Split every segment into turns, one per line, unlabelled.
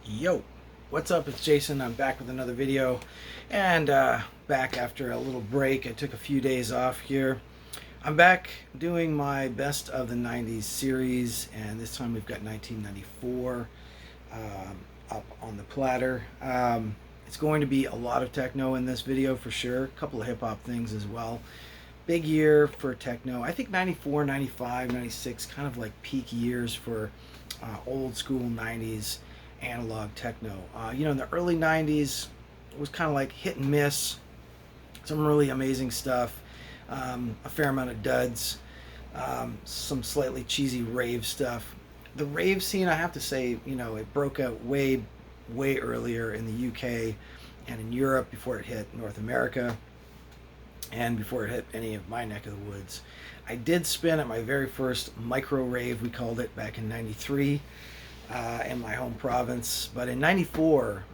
Yo, what's up? It's Jason. I'm back with another video, and back after a little break. I took a few days off here. I'm back doing my best of the 90s series, and this time we've got 1994 up on the platter. It's going to be a lot of techno in this video for sure, a couple of hip-hop things as well. Big year for techno. I think 94, 95, 96, kind of like peak years for old school 90s analog techno. In the early 90s, it was kind of like hit and miss. Some really amazing stuff, a fair amount of duds, some slightly cheesy rave stuff. The rave scene, I have to say, it broke out way earlier in the UK and in Europe before it hit North America and before it hit any of my neck of the woods. I did spin at my very first micro rave, we called it, back in 93. In my home province. But in 94,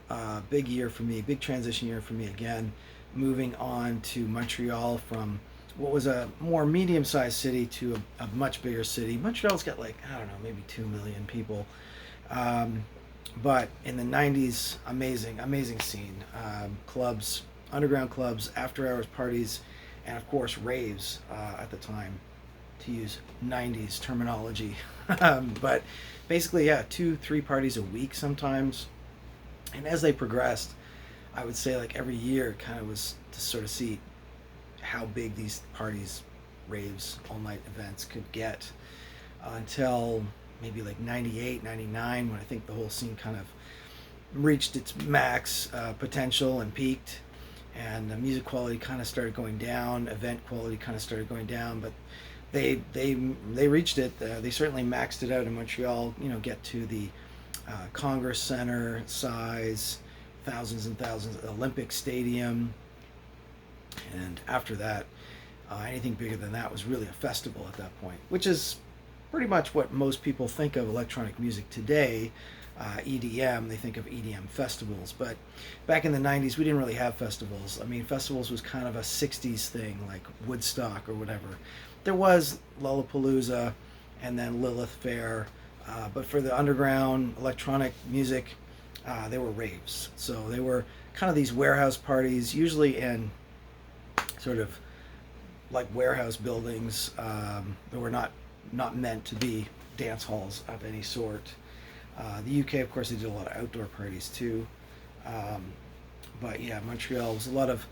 big year for me, big transition year for me again, moving on to Montreal from what was a more medium-sized city to a much bigger city. Montreal's got like, I don't know, maybe 2 million people. But in the 90s, amazing scene. Clubs, underground clubs, after-hours parties, and of course raves at the time, to use 90s terminology. But basically, yeah, 2-3 parties a week sometimes. And as they progressed, I would say like every year kind of was to sort of see how big these parties, raves, all-night events could get, until maybe like 98, 99, when I think the whole scene kind of reached its max potential and peaked, and the music quality kind of started going down, event quality kind of started going down, but they reached it. They certainly maxed it out in Montreal. Get to the Congress Center size, thousands and thousands, Olympic Stadium, and after that, anything bigger than that was really a festival at that point, which is pretty much what most people think of electronic music today. EDM, they think of EDM festivals, but back in the 90s we didn't really have festivals. I mean, festivals was kind of a 60s thing, like Woodstock or whatever. There was Lollapalooza and then Lilith Fair, but for the underground electronic music, they were raves. So they were kind of these warehouse parties, usually in sort of like warehouse buildings that were not meant to be dance halls of any sort. The UK, of course, they did a lot of outdoor parties too. But yeah, Montreal was a lot of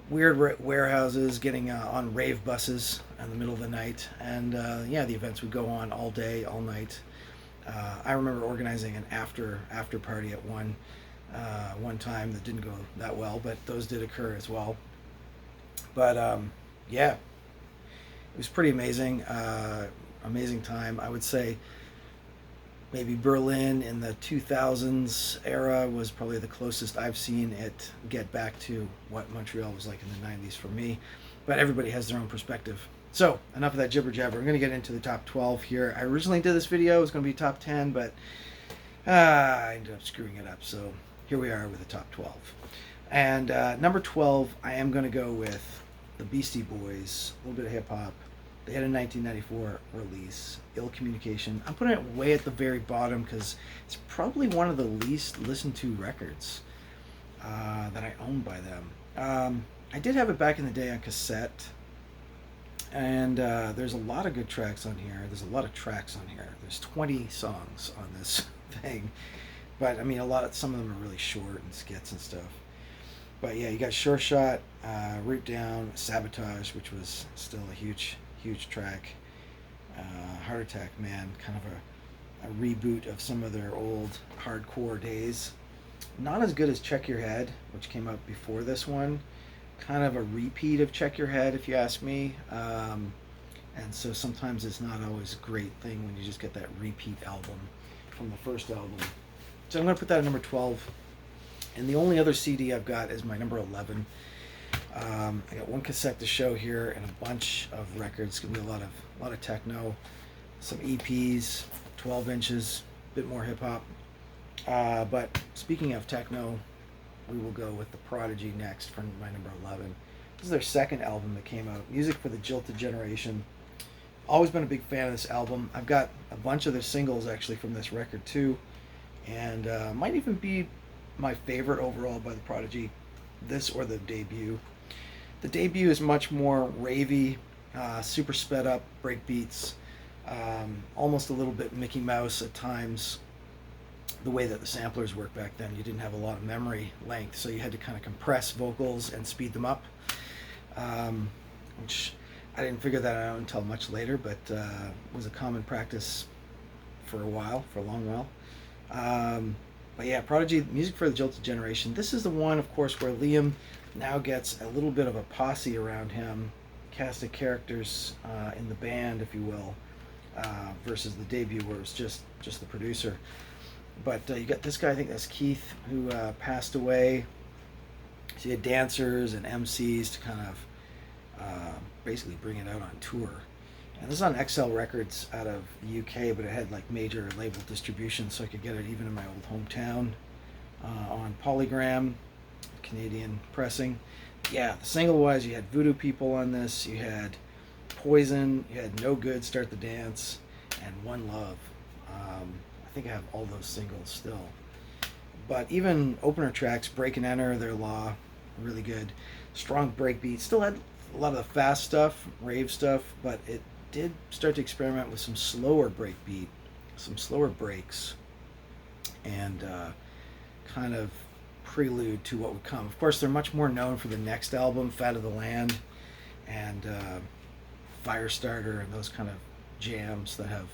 weird warehouses getting on rave buses in the middle of the night. And yeah, the events would go on all day, all night. I remember organizing an after party at one time that didn't go that well, but those did occur as well. But yeah, it was pretty amazing. Amazing time. I would say maybe Berlin in the 2000s era was probably the closest I've seen it get back to what Montreal was like in the 90s for me. But everybody has their own perspective. So, enough of that jibber jabber. I'm going to get into the top 12 here. I originally did this video, it was going to be top 10, but I ended up screwing it up. So, here we are with the top 12. And number 12, I am going to go with the Beastie Boys, a little bit of hip hop. They had a 1994 release, Ill Communication. I'm putting it way at the very bottom because it's probably one of the least listened to records that I own by them. I did have it back in the day on cassette, and there's a lot of good tracks on here. There's a lot of tracks on here. There's 20 songs on this thing, but I mean, some of them are really short and skits and stuff. But yeah, you got Sure Shot, Root Down, Sabotage, which was still a huge track. Heart Attack Man, kind of a reboot of some of their old hardcore days. Not as good as Check Your Head, which came out before this one. Kind of a repeat of Check Your Head, if you ask me. And so sometimes it's not always a great thing when you just get that repeat album from the first album. So I'm going to put that at number 12. And the only other CD I've got is my number 11. I got one cassette to show here and a bunch of records. It's gonna be a lot of techno, some EPs, 12 inches, a bit more hip hop. But speaking of techno, we will go with the Prodigy next for my number 11. This is their second album that came out, Music for the Jilted Generation. Always been a big fan of this album. I've got a bunch of their singles actually from this record too. and might even be my favorite overall by the Prodigy. This or the debut. The debut is much more ravey, super sped up break beats, almost a little bit Mickey Mouse at times. The way that the samplers worked back then, you didn't have a lot of memory length, so you had to kind of compress vocals and speed them up, which I didn't figure that out until much later, but was a common practice for a while, for a long while. But yeah, Prodigy, Music for the Jilted Generation. This is the one, of course, where Liam now gets a little bit of a posse around him, cast of characters in the band, if you will, versus the debut where it's just the producer. But you got this guy, I think that's Keith, who passed away. So you had dancers and MCs to kind of basically bring it out on tour. And this is on XL Records out of the UK, but it had like major label distribution, so I could get it even in my old hometown on Polygram, Canadian pressing. Yeah, the single-wise, you had Voodoo People on this, you had Poison, you had No Good, Start the Dance, and One Love. I think I have all those singles still. But even opener tracks, Break and Enter, Their Law, really good. Strong breakbeat. Still had a lot of the fast stuff, rave stuff, but it did start to experiment with some slower breakbeat, some slower breaks, and kind of prelude to what would come. Of course, they're much more known for the next album, Fat of the Land, and Firestarter, and those kind of jams that have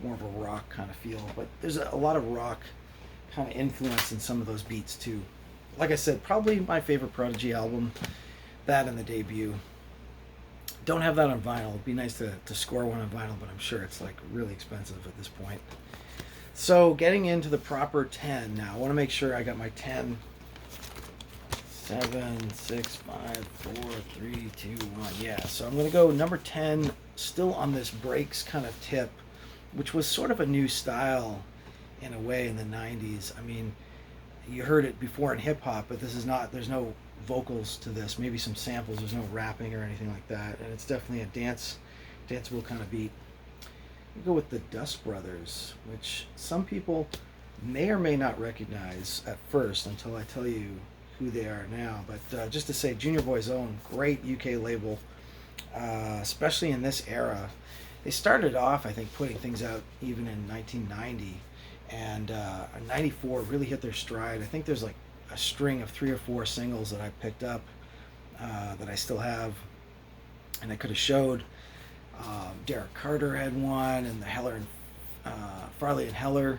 more of a rock kind of feel. But there's a lot of rock kind of influence in some of those beats too. Like I said, probably my favorite Prodigy album, that and the debut. Don't have that on vinyl. It'd be nice to score one on vinyl, but I'm sure it's like really expensive at this point. So getting into the proper 10 now. I want to make sure I got my 10. 7, 6, 5, 4, 3, 2, 1. Yeah, so I'm going to go number 10, still on this breaks kind of tip, which was sort of a new style in a way in the 90s. I mean, you heard it before in hip hop, but this is not, there's no vocals to this, maybe some samples, there's no rapping or anything like that, and it's definitely a danceable kind of beat. We go with the Dust Brothers, which some people may or may not recognize at first until I tell you who they are now. But just to say, Junior Boy's Own, great UK label, especially in this era. They started off, I think, putting things out even in 1990, and 94 really hit their stride. I think there's like a string of 3 or 4 singles that I picked up that I still have, and I could have showed. Derek Carter had one, and the Heller and Farley and Heller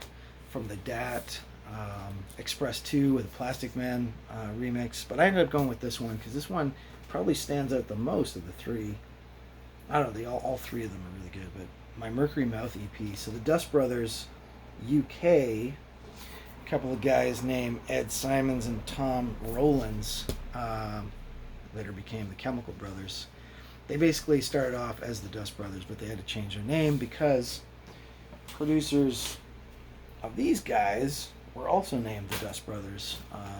from the DAT, Express 2 with a Plastikman remix. But I ended up going with this one because this one probably stands out the most of the 3. I don't know, all 3 of them are really good, but my Mercury Mouth EP. So the Dust Brothers UK, a couple of guys named Ed Simons and Tom Rowlands, later became the Chemical Brothers. They basically started off as the Dust Brothers, but they had to change their name because producers of these guys were also named the Dust Brothers,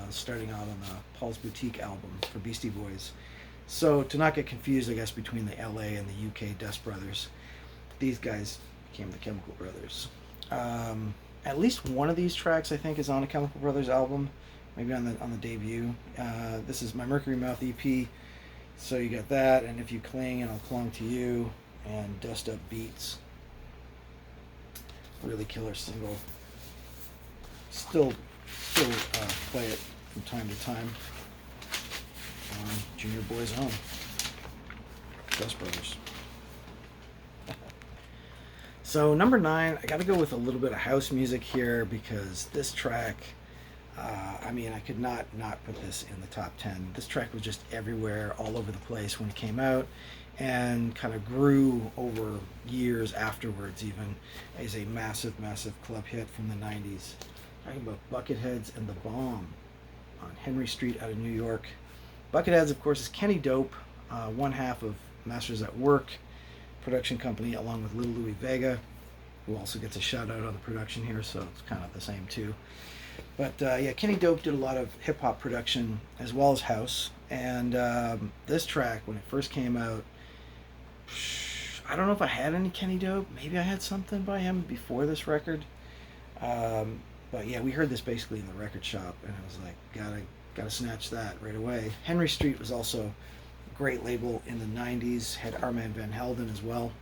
starting out on the Paul's Boutique album for Beastie Boys. So to not get confused, I guess, between the LA and the UK Dust Brothers, these guys became the Chemical Brothers. At least one of these tracks, I think, is on a Chemical Brothers album, maybe on the debut. This is my Mercury Mouth EP. So you got that, and If You Cling and I'll Clung to You, and Dust Up Beats. Really killer single. Still play it from time to time on Junior Boy's Own. Dust Brothers. So number 9, I got to go with a little bit of house music here because this track, I mean, I could not put this in the top 10. This track was just everywhere, all over the place when it came out, and kind of grew over years afterwards even as a massive club hit from the 90s. Talking about Bucketheads and the Bomb on Henry Street out of New York. Bucketheads, of course, is Kenny Dope, one half of Masters at Work production company, along with Little Louie Vega, who also gets a shout out on the production here, so it's kind of the same too. But yeah, Kenny Dope did a lot of hip hop production as well as house, and this track, when it first came out, I don't know if I had any Kenny Dope. Maybe I had something by him before this record. But yeah, we heard this basically in the record shop, and I was like, gotta snatch that right away. Henry Street was also a great label in the 90s, had Armand Van Helden as well.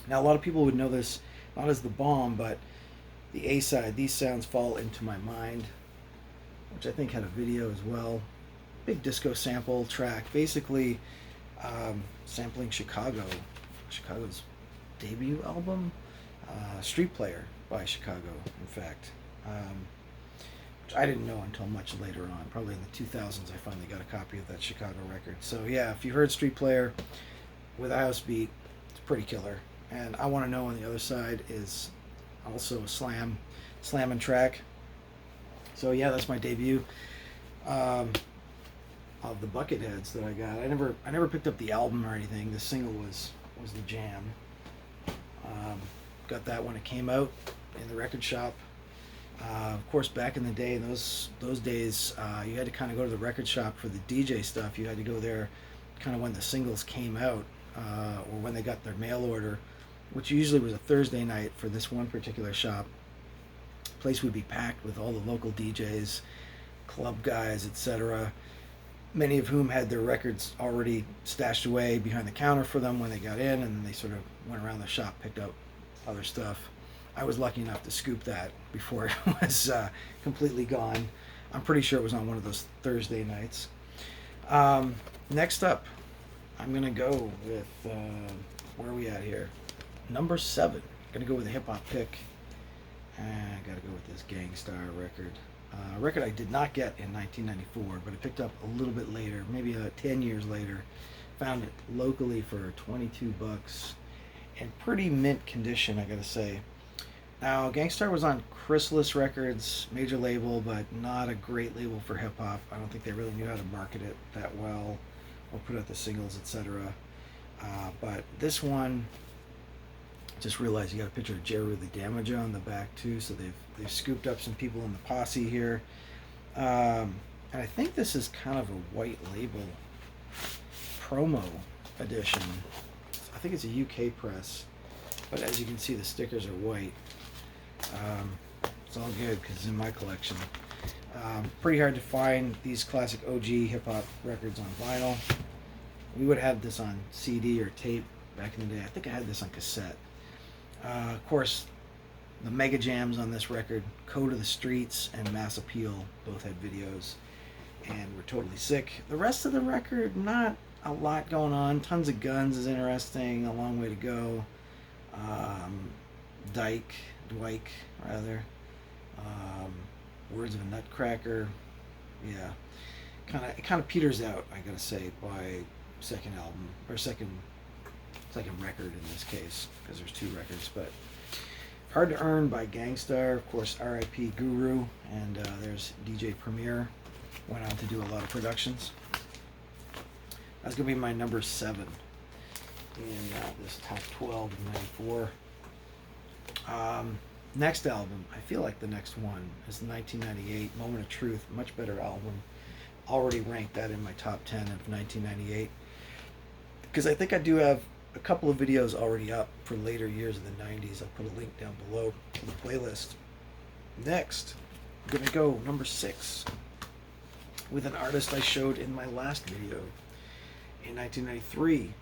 Now, a lot of people would know this not as the bomb, but the A side, These Sounds Fall Into My Mind, which I think had a video as well. Big disco sample track, basically sampling Chicago's debut album, Street Player by Chicago, in fact. Which I didn't know until much later on. Probably in the 2000s I finally got a copy of that Chicago record. So yeah, if you heard Street Player with a house beat, it's pretty killer. And I Want to Know on the other side is also a slamming track. So yeah, that's my debut of the Bucketheads that I got. I never picked up the album or anything. The single was the jam. Got that when it came out in the record shop. Of course, back in the day, in those days, you had to kind of go to the record shop for the DJ stuff. You had to go there kind of when the singles came out, or when they got their mail order, which usually was a Thursday night for this one particular shop. The place would be packed with all the local DJs, club guys, etc., many of whom had their records already stashed away behind the counter for them when they got in, and then they sort of went around the shop, picked up other stuff. I was lucky enough to scoop that before it was completely gone. I'm pretty sure it was on one of those Thursday nights. Next up, I'm going to go with, where are we at here? Number 7. Going to go with a hip-hop pick. I got to go with this Gangstar record. A record I did not get in 1994, but I picked up a little bit later, maybe 10 years later. Found it locally for $22. In pretty mint condition, I gotta say. Now, Gangstar was on Chrysalis Records, major label, but not a great label for hip hop. I don't think they really knew how to market it that well, or put out the singles, etc. But this one, just realized you got a picture of Jeru the Damager on the back too, so they've scooped up some people in the posse here. And I think this is kind of a white label promo edition. I think it's a UK press, but as you can see, the stickers are white. It's all good because it's in my collection. Pretty hard to find these classic OG hip-hop records on vinyl. We would have this on CD or tape back in the day. I think I had this on cassette. Of course, the mega jams on this record, Code of the Streets and Mass Appeal, both had videos and were totally sick. The rest of the record, not a lot going on. Tons of Guns is interesting, A Long Way to Go. Dwike, rather. Words of a Nutcracker. Yeah. It kind of peters out, I gotta say, by second album, or second record in this case, because there's 2 records. But Hard to Earn by Gangstar, of course, R.I.P. Guru, and there's DJ Premier, went on to do a lot of productions. That's going to be my number 7 in this top 12 of 94. Next album, I feel like the next one is 1998, Moment of Truth, much better album. Already ranked that in my top 10 of 1998. Because I think I do have a couple of videos already up for later years of the 90s. I'll put a link down below to the playlist. Next, I'm going to go number 6 with an artist I showed in my last video in 1993.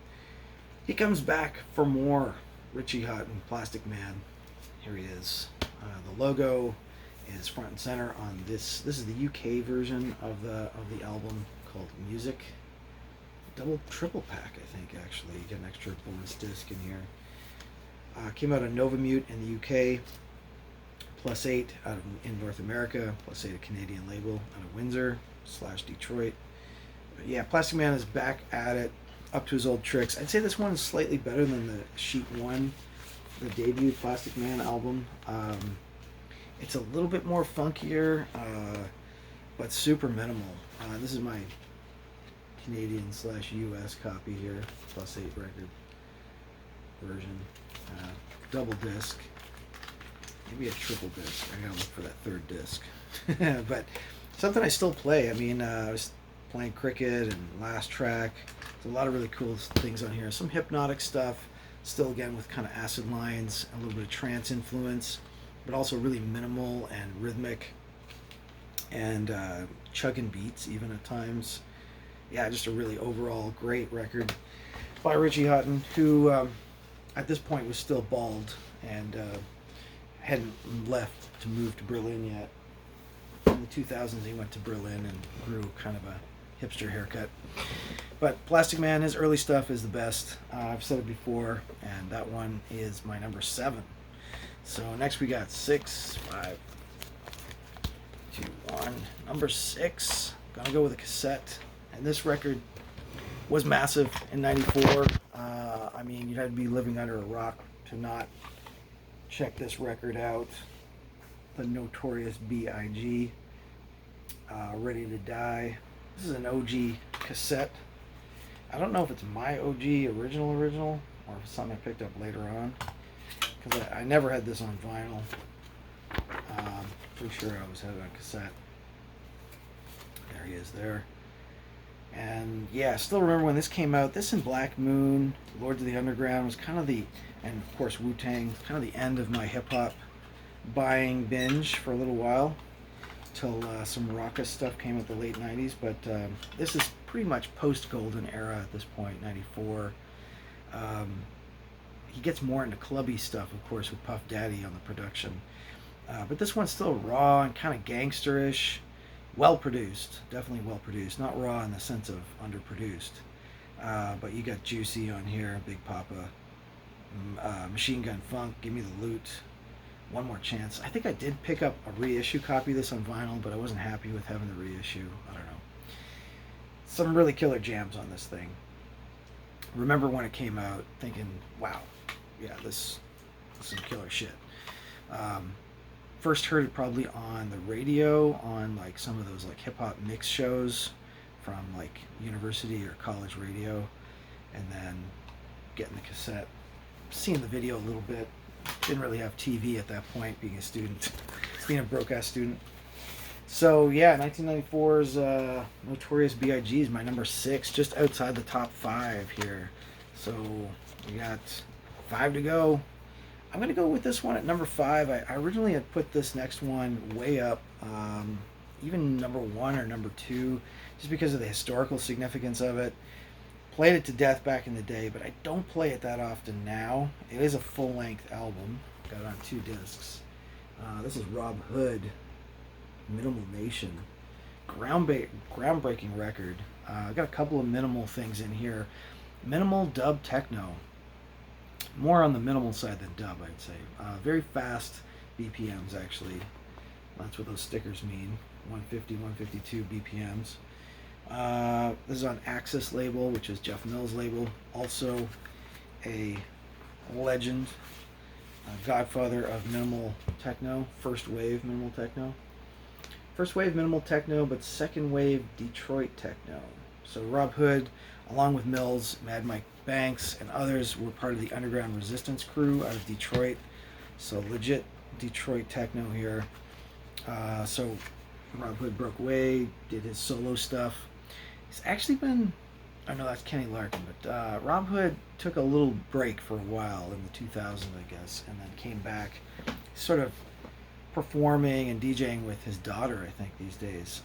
He comes back for more Richie Hutton, Plastikman. Here he is. The logo is front and center on this. This is the UK version of the album called Musik. Triple pack, I think, actually. You get an extra bonus disc in here. Came out on Novamute in the UK. +8 in North America. +8 a Canadian label out of Windsor / Detroit. But yeah, Plastikman is back at it, up to his old tricks. I'd say this one is slightly better than the Sheet 1, the debut Plastikman album. It's a little bit more funkier, but super minimal. This is my Canadian / US copy here, +8 record version. Double disc. Maybe a triple disc. I gotta look for that 3rd disc. But something I still play. I mean, I was playing cricket and Last Track. There's a lot of really cool things on here. Some hypnotic stuff, still again with kind of acid lines, a little bit of trance influence. but also really minimal and rhythmic, and chugging beats even at times. Yeah, just a really overall great record by Richie Houghton, who at this point was still bald and hadn't left to move to Berlin yet. In the 2000s, he went to Berlin and grew kind of a hipster haircut. But Plastikman, his early stuff is the best. I've said it before, and that one is my number 7. So next we got 6, 5, 2, 1. Number 6, gonna go with a cassette. And this record was massive in '94. I mean, you'd have to be living under a rock to not check this record out. The Notorious B.I.G. Ready to Die. This is an OG cassette. I don't know if it's my OG original, or if it's something I picked up later on. Because I never had this on vinyl. Pretty sure I was having a cassette. There he is there. And yeah, I still remember when this came out. This and Black Moon, Lords of the Underground was kind of the, and of course Wu-Tang, kind of the end of my hip-hop buying binge for a little while. Till some raucous stuff came out the late 90s. But this is pretty much post-Golden Era at this point, 94. He gets more into clubby stuff, of course, with Puff Daddy on the production. But this one's still raw and kind of gangsterish. Well produced, definitely well produced. Not raw in the sense of underproduced. But you got Juicy on here, Big Papa, Machine Gun Funk, Give Me the Loot, One More Chance. I think I did pick up a reissue copy of this on vinyl, but I wasn't happy with having the reissue. I don't know. Some really killer jams on this thing. Remember when it came out thinking, wow, yeah, this is some killer shit. First heard it probably on the radio, on like some of those like hip hop mix shows from like university or college radio, and then getting the cassette, seeing the video a little bit. Didn't really have TV at that point, being a student, being a broke ass student. So yeah, 1994's Notorious B.I.G. is my number 6, just outside the top 5 here. So we got 5 to go. I'm going to go with this one at number 5. I originally had put this next one way up, even number 1 or number 2, just because of the historical significance of it. Played it to death back in the day, but I don't play it that often now. It is a full-length album. Got it on 2 discs. This is Rob Hood, Minimal Nation. Groundbreaking record. I got a couple of minimal things in here. Minimal dub techno. More on the minimal side than dub, I'd say. Very fast BPMs, actually. That's what those stickers mean. 150, 152 BPMs. This is on Axis label, which is Jeff Mills' label. Also a legend, a godfather of minimal techno. First wave minimal techno. First wave minimal techno, but second wave Detroit techno. So Rob Hood, along with Mills, Mad Mike Banks, and others, were part of the Underground Resistance crew out of Detroit. So legit Detroit techno here. So Rob Hood broke away, did his solo stuff. He's actually been, I know that's Kenny Larkin, but Rob Hood took a little break for a while in the 2000s, I guess, and then came back, sort of performing and DJing with his daughter, I think, these days,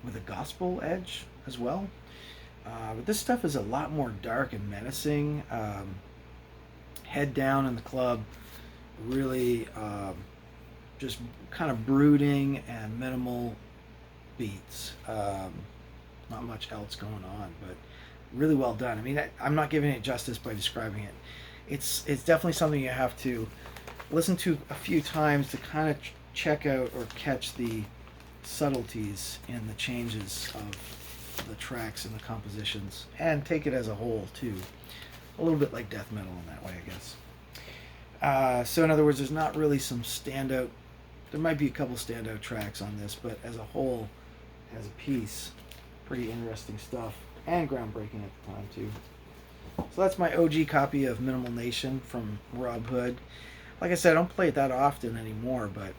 with a gospel edge as well. But this stuff is a lot more dark and menacing. Head down in the club, really just kind of brooding and minimal beats. Not much else going on, but really well done. I mean, I'm not giving it justice by describing it. It's definitely something you have to listen to a few times to kind of check out or catch the subtleties in the changes of the tracks and the compositions, and take it as a whole too. A little bit like death metal in that way, I guess. So in other words, there's not really some standout, there might be a couple standout tracks on this, but as a whole, as a piece, pretty interesting stuff, and groundbreaking at the time too. So that's my OG copy of Minimal Nation from Rob Hood. Like I said, I don't play it that often anymore, but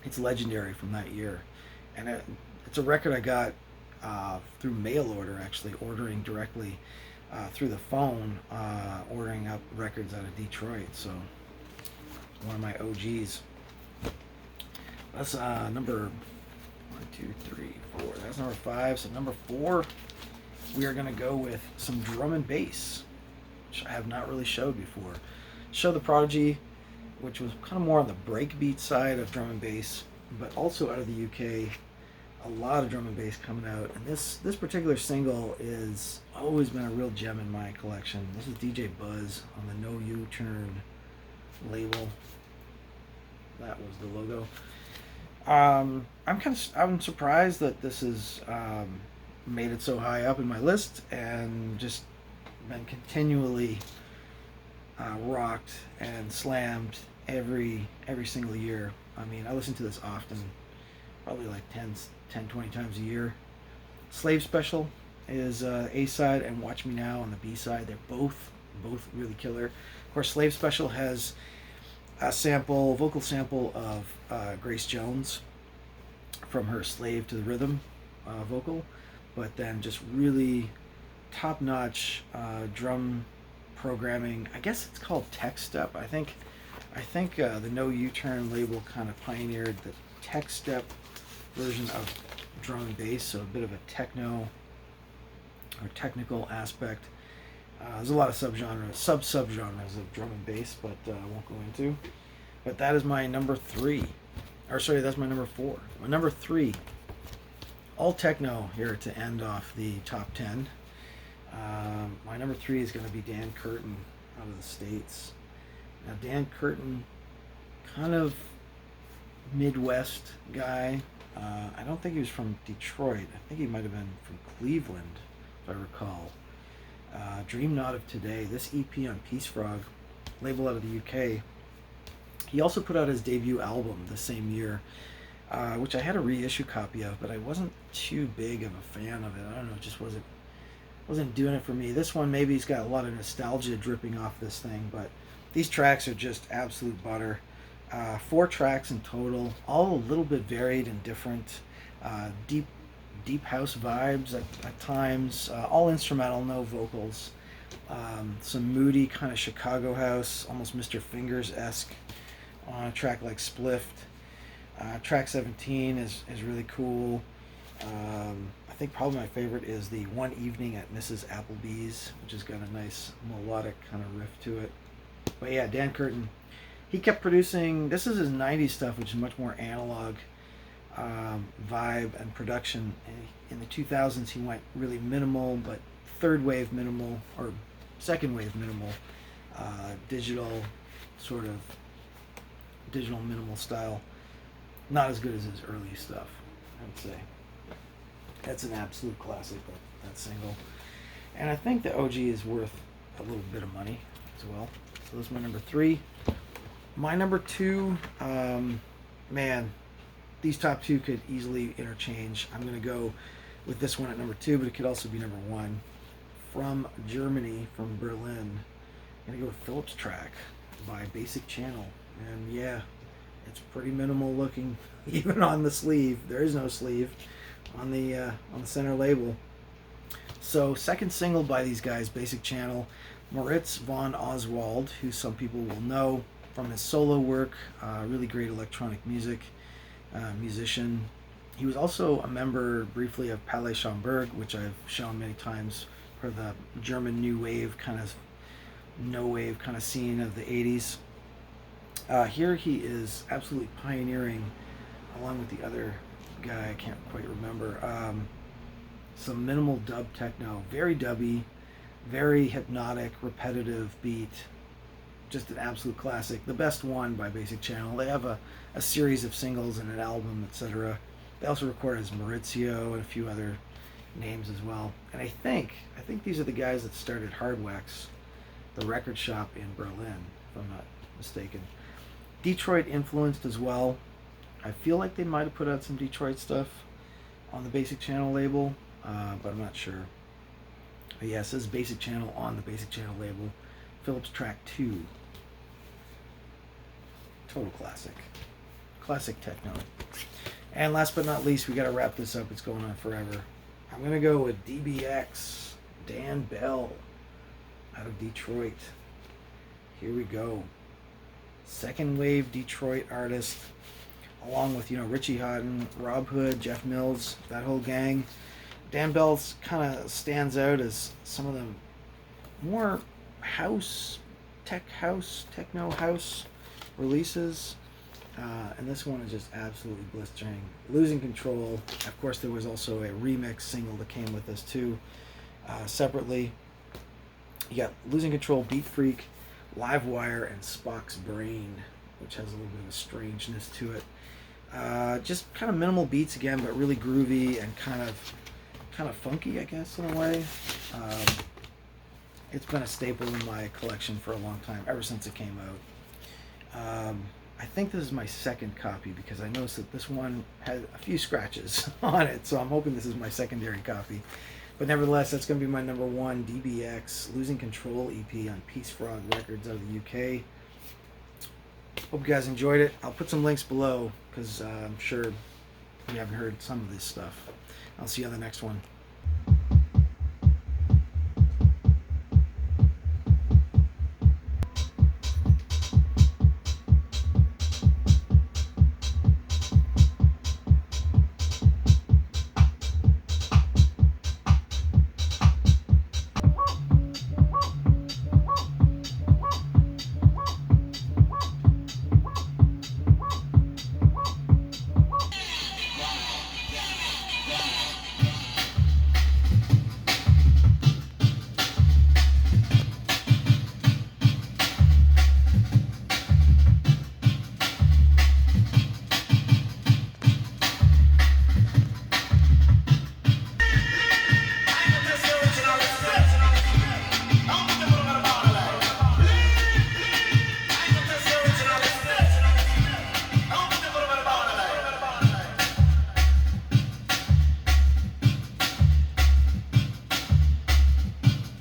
it's legendary from that year. And it's a record I got through mail order, actually, ordering directly through the phone, ordering up records out of Detroit. So one of my OGs. That's number 1, 2, 3, 4. That's number 5. So number 4, we are going to go with some drum and bass, which I have not really showed before. Show the Prodigy, which was kind of more on the breakbeat side of drum and bass, but also out of the UK. A lot of drum and bass coming out, and this particular single is always been a real gem in my collection. This is DJ Buzz on the No U-Turn label. That was the logo. I'm surprised that this is made it so high up in my list, and just been continually rocked and slammed every single year. I mean, I listen to this often, probably like 20 times a year. Slave Special is A-side, and Watch Me Now on the B-side. They're both really killer. Of course, Slave Special has a vocal sample of Grace Jones from her Slave to the Rhythm vocal, but then just really top-notch drum programming. I guess it's called tech step. I think the No U-Turn label kind of pioneered the tech step version of drum and bass, so a bit of a techno or technical aspect. There's a lot of sub-subgenres of drum and bass, but I won't go into. But that is my number 3. Or sorry, that's my number 4. My number 3, all techno here to end off the top 10. My number 3 is going to be Dan Curtin out of the States. Now, Dan Curtin, kind of Midwest guy. I don't think he was from Detroit. I think he might have been from Cleveland, if I recall. Dream Not of Today, this EP on Peace Frog, label out of the UK. He also put out his debut album the same year, which I had a reissue copy of, but I wasn't too big of a fan of it. I don't know, it just wasn't doing it for me. This one, maybe he's got a lot of nostalgia dripping off this thing, but these tracks are just absolute butter. 4 tracks in total, all a little bit varied and different. Deep house vibes at times, all instrumental, no vocals. Some moody kind of Chicago house, almost Mr. Fingers-esque on a track like Spliffed. Track 17 is really cool. I think probably my favorite is the One Evening at Mrs. Applebee's, which has got a nice melodic kind of riff to it. But yeah, Dan Curtin, he kept producing, this is his 90s stuff, which is much more analog vibe and production. In the 2000s, he went really minimal, but third wave minimal, or second wave minimal, digital minimal style. Not as good as his early stuff, I would say. That's an absolute classic, that single. And I think the OG is worth a little bit of money as well. So that's my number 3. My number 2, man, these top 2 could easily interchange. I'm going to go with this one at number 2, but it could also be number 1. From Germany, from Berlin, I'm going to go with Phylyps Trak by Basic Channel. And yeah, it's pretty minimal looking, even on the sleeve. There is no sleeve on the center label. So second single by these guys, Basic Channel, Moritz von Oswald, who some people will know from his solo work, really great electronic music musician. He was also a member briefly of Palais Schaumburg, which I've shown many times, for the German new wave kind of no wave kind of scene of the 80s. Here he is absolutely pioneering, along with the other guy I can't quite remember, some minimal dub techno, very dubby, very hypnotic, repetitive beat. Just an absolute classic. The best one by Basic Channel. They have a series of singles and an album, etc. They also record as Maurizio and a few other names as well. And I think these are the guys that started Hardwax, the record shop in Berlin, if I'm not mistaken. Detroit influenced as well. I feel like they might have put out some Detroit stuff on the Basic Channel label, but I'm not sure. But yeah, it says Basic Channel on the Basic Channel label. Phylyps Trak 2. Total classic. Classic techno. And last but not least, we got to wrap this up. It's going on forever. I'm going to go with DBX, Dan Bell, out of Detroit. Here we go. second wave Detroit artist, along with, you know, Richie Houghton, Rob Hood, Jeff Mills, that whole gang. Dan Bell's kind of stands out as some of the more house, techno house releases. And this one is just absolutely blistering. Losing Control. Of course, there was also a remix single that came with this too, separately. You got Losing Control, Beat Freak, Livewire, and Spock's Brain, which has a little bit of a strangeness to it. Just kind of minimal beats again, but really groovy and kind of funky, I guess, in a way. It's been a staple in my collection for a long time, ever since it came out. I think this is my second copy because I noticed that this one had a few scratches on it, so I'm hoping this is my secondary copy. But nevertheless, that's going to be my number one DBX Losing Control EP on Peace Frog Records out of the UK. Hope you guys enjoyed it. I'll put some links below because I'm sure you haven't heard some of this stuff. I'll see you on the next one.